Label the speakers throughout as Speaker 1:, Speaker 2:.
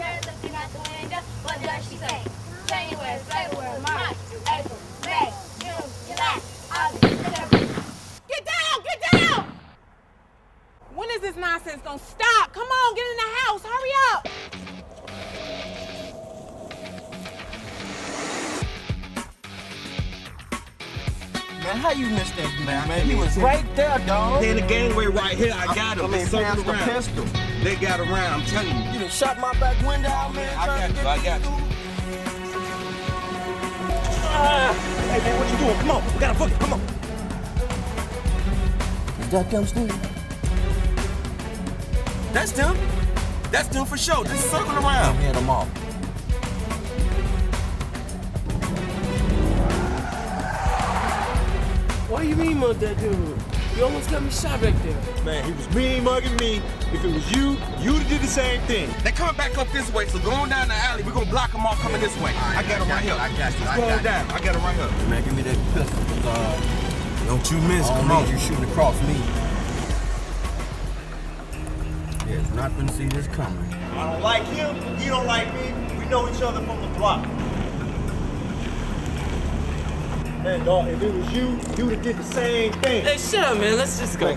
Speaker 1: chairs looking out the window. What does she say? January, February, March, April, May, June, July, August, September.
Speaker 2: Get down! Get down! When is this nonsense gonna stop? Come on, get in the house. Hurry up!
Speaker 3: Man, how you missed that man? He was right there, dog.
Speaker 4: They in the gangway right here. I got him.
Speaker 3: They passed the pistol.
Speaker 4: They got around, I'm telling you.
Speaker 3: You done shot my back window out, man.
Speaker 4: I got you.
Speaker 3: Hey, man, what you doing? Come on. We got a book. Come on. Is that them, Steve?
Speaker 4: That's them. That's them for sure. Just circle around.
Speaker 3: Hit them off.
Speaker 5: What do you mean, mug that dude? You almost got me shot back there.
Speaker 4: Man, he was mean mugging me. If it was you, you'd did the same thing. They coming back up this way, so going down the alley, we're gonna block them all coming this way. I got him right here.
Speaker 3: I got you.
Speaker 4: It's going down. I got him right here.
Speaker 3: Man, give me that pistol.
Speaker 4: Don't you miss.
Speaker 3: I don't
Speaker 4: Come on.
Speaker 3: need you shooting across me. There's not gonna see this coming.
Speaker 6: I don't like him, he don't like me. We know each other from the block. Man, dog, if it was you, you would have did the same thing.
Speaker 5: Hey, shut up, man. Let's just go.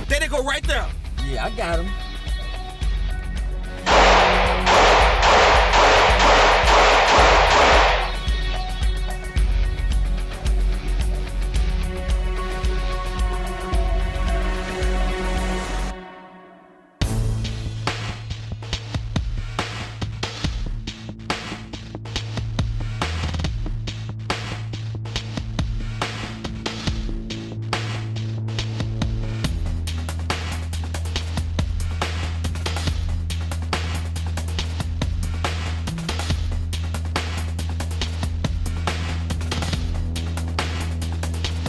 Speaker 4: There they go right there.
Speaker 3: Yeah, I got him.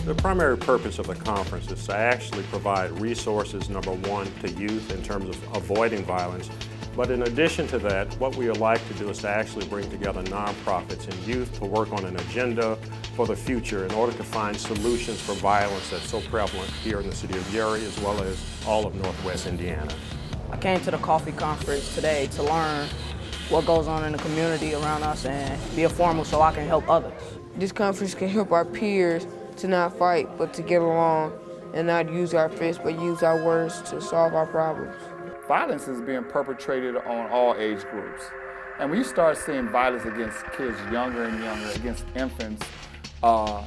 Speaker 7: The primary purpose of the conference is to actually provide resources, number one, to youth in terms of avoiding violence. But in addition to that, what we would like to do is to actually bring together nonprofits and youth to work on an agenda for the future in order to find solutions for violence that's so prevalent here in the city of Gary as well as all of Northwest Indiana.
Speaker 8: I came to the Coffy conference today to learn what goes on in the community around us and be informed so I can help others.
Speaker 9: This conference can help our peers to not fight, but to get along and not use our fists, but use our words to solve our problems.
Speaker 10: Violence is being perpetrated on all age groups. And when you start seeing violence against kids younger and younger, against infants, I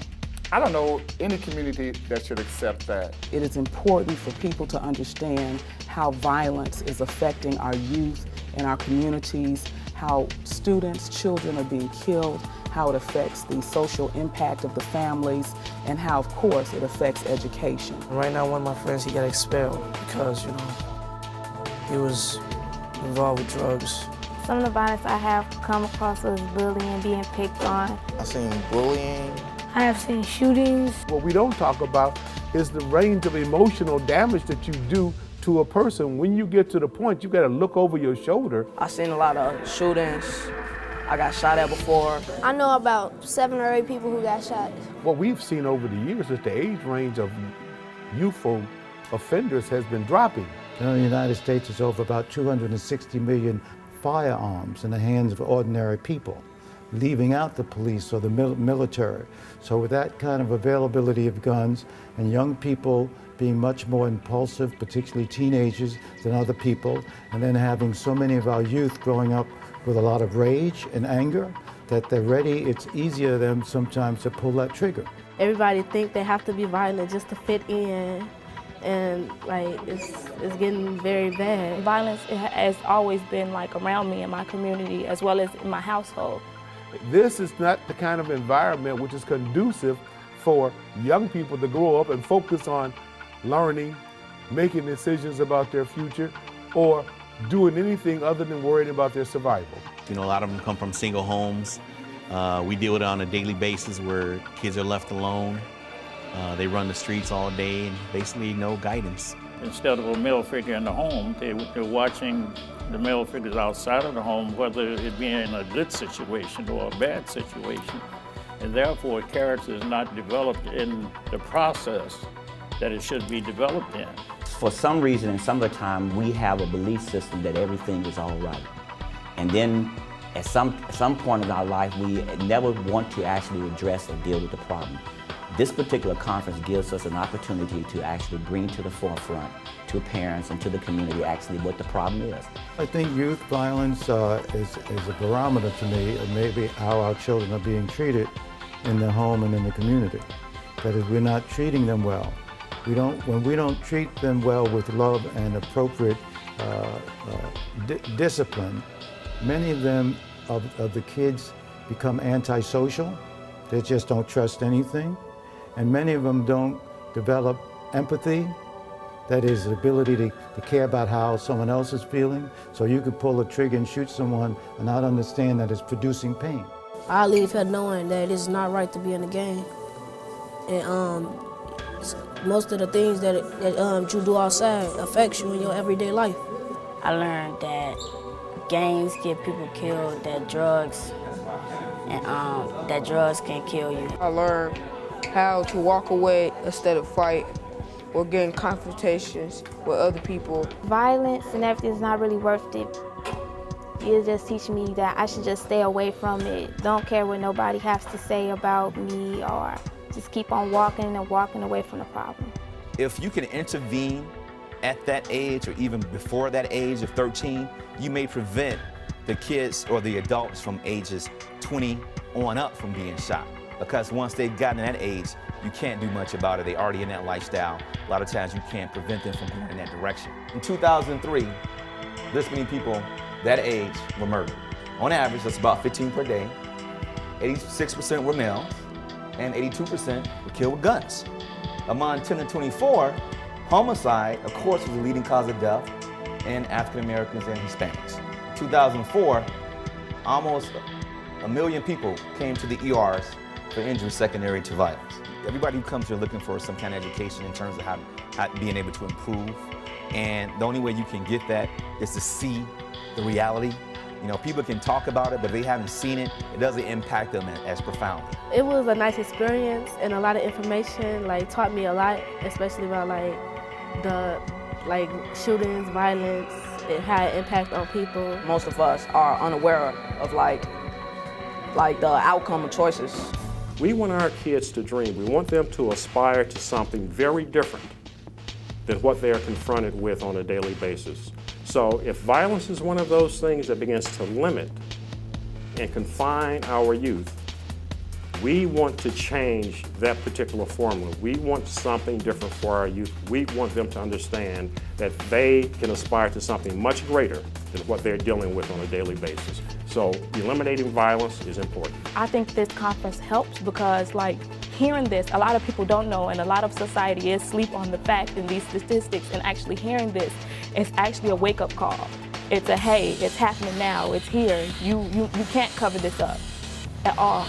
Speaker 10: don't know any community that should accept that.
Speaker 8: It is important for people to understand how violence is affecting our youth and our communities, how students, children are being killed, how it affects the social impact of the families, and how, of course, it affects education.
Speaker 5: Right now, one of my friends, he got expelled because, he was involved with drugs.
Speaker 1: Some of the violence I have come across is bullying, being picked on.
Speaker 3: I've seen bullying.
Speaker 1: I have seen shootings.
Speaker 6: What we don't talk about is the range of emotional damage that you do to a person. When you get to the point, you gotta look over your shoulder.
Speaker 8: I've seen a lot of shootings. I got shot at before.
Speaker 1: I know about 7 or 8 people who got shot.
Speaker 6: What we've seen over the years is the age range of youthful offenders has been dropping.
Speaker 11: In the United States, there's over about 260 million firearms in the hands of ordinary people, leaving out the police or the military. So with that kind of availability of guns and young people being much more impulsive, particularly teenagers, than other people, and then having so many of our youth growing up with a lot of rage and anger, that they're ready, it's easier than sometimes to pull that trigger.
Speaker 1: Everybody think they have to be violent just to fit in, and it's getting very bad. Violence has always been around me in my community as well as in my household.
Speaker 6: This is not the kind of environment which is conducive for young people to grow up and focus on learning, making decisions about their future, or doing anything other than worrying about their survival.
Speaker 12: A lot of them come from single homes. We deal with it on a daily basis where kids are left alone. They run the streets all day and basically no guidance.
Speaker 13: Instead of a male figure in the home, they're watching the male figures outside of the home, whether it be in a good situation or a bad situation. And therefore, character is not developed in the process that it should be developed in.
Speaker 14: for some reason and some of the time we have a belief system that everything is all right. And then at some point in our life, we never want to actually address or deal with the problem. This particular conference gives us an opportunity to actually bring to the forefront to parents and to the community actually what the problem is.
Speaker 11: I think youth violence is a barometer to me of maybe how our children are being treated in the home and in the community. That is, we're not treating them well. When we don't treat them well with love and appropriate discipline, many of them, of the kids, become antisocial. They just don't trust anything. And many of them don't develop empathy. That is, the ability to care about how someone else is feeling. So you could pull a trigger and shoot someone and not understand that it's producing pain.
Speaker 15: I leave here knowing that it's not right to be in the game. And most of the things that you do outside affects you in your everyday life.
Speaker 16: I learned that gangs get people killed, that drugs can kill you.
Speaker 9: I learned how to walk away instead of fight or get in confrontations with other people.
Speaker 17: Violence and everything is not really worth it. It just teach me that I should just stay away from it. Don't care what nobody has to say about me, or just keep on walking and walking away from the problem.
Speaker 18: If you can intervene at that age or even before that age of 13, you may prevent the kids or the adults from ages 20 on up from being shot. Because once they've gotten to that age, you can't do much about it. They're already in that lifestyle. A lot of times you can't prevent them from going in that direction. In 2003, this many people that age were murdered. On average, that's about 15 per day. 86% were males, and 82% were killed with guns. Among 10 to 24, homicide, of course, was the leading cause of death in African Americans and Hispanics. In 2004, almost 1 million people came to the ERs for injuries secondary to violence. Everybody who comes here looking for some kind of education in terms of how being able to improve, and the only way you can get that is to see the reality. You know, people can talk about it, but if they haven't seen it, it doesn't impact them as profoundly.
Speaker 1: It was a nice experience and a lot of information, taught me a lot, especially about the shootings, violence, it had an impact on people.
Speaker 8: Most of us are unaware of the outcome of choices.
Speaker 7: We want our kids to dream. We want them to aspire to something very different than what they are confronted with on a daily basis. So if violence is one of those things that begins to limit and confine our youth, we want to change that particular formula. We want something different for our youth. We want them to understand that they can aspire to something much greater than what they're dealing with on a daily basis. So eliminating violence is important.
Speaker 1: I think this conference helps because hearing this, a lot of people don't know, and a lot of society is asleep on the fact and these statistics, and actually hearing this is actually a wake-up call. It's a, hey, it's happening now, it's here. You can't cover this up at all.